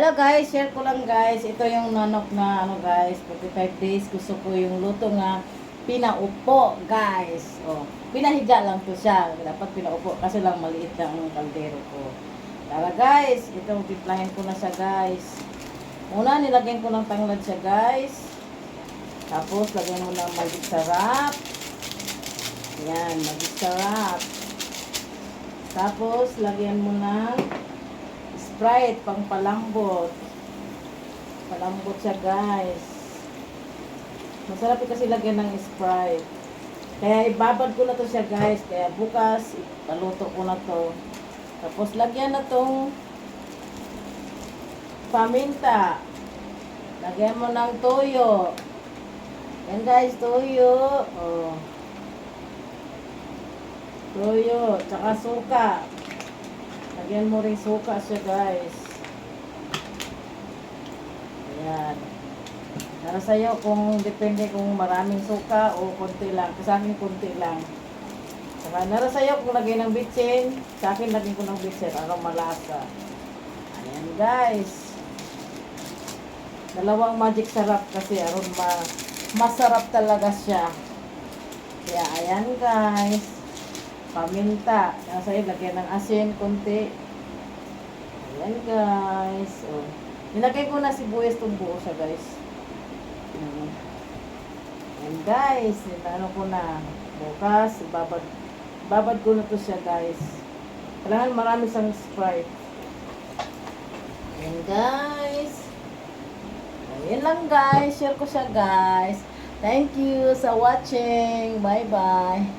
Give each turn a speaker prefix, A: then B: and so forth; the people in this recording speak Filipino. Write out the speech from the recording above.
A: Hello guys, share ko lang guys. Ito yung manok na ano guys, 45 days. Gusto ko yung luto nga pinaupo guys. Oh, pinahiga lang to siya. Dapat pinaupo kasi lang maliit lang ang kaldero ko. Tara guys, itong tiplahin ko na siya guys. Una nilagyan ko ng tanglad siya guys. Tapos lagyan mo ng magic sarap. Yan, magic sarap. Tapos lagyan mo ng Sprite, pang palambot. Palambot siya, guys. Masarap kasi lagyan ng Sprite. Kaya ibabad ko na to siya, guys. Kaya bukas, paluto ko na to. Tapos lagyan na tong paminta. Lagyan mo ng toyo. Yan, guys, toyo. Oh. Toyo, tsaka suka. Lagyan mo rin suka siya guys. Ayan. Para sa'yo kung depende kung maraming suka o konti lang. Sa akin konti lang. Saka nara sa'yo kung lagyan ng bitsin. Sa akin lagyan ko ng bitsin para malasa. Ayan guys. Dalawang magic sarap kasi aron masarap talaga siya. Kaya ayan guys. Paminta. Nasa iyo, lagyan ng asin, konti. Ayan, guys. Oh. Nilagay ko na sibuyas itong buo siya, guys. Ayan, guys. Ano ko na. Bukas, babad ko na to siya, guys. Kailangan marami sang Sprite. Ayan, guys. Ayan lang, guys. Share ko siya, guys. Thank you sa watching. Bye-bye.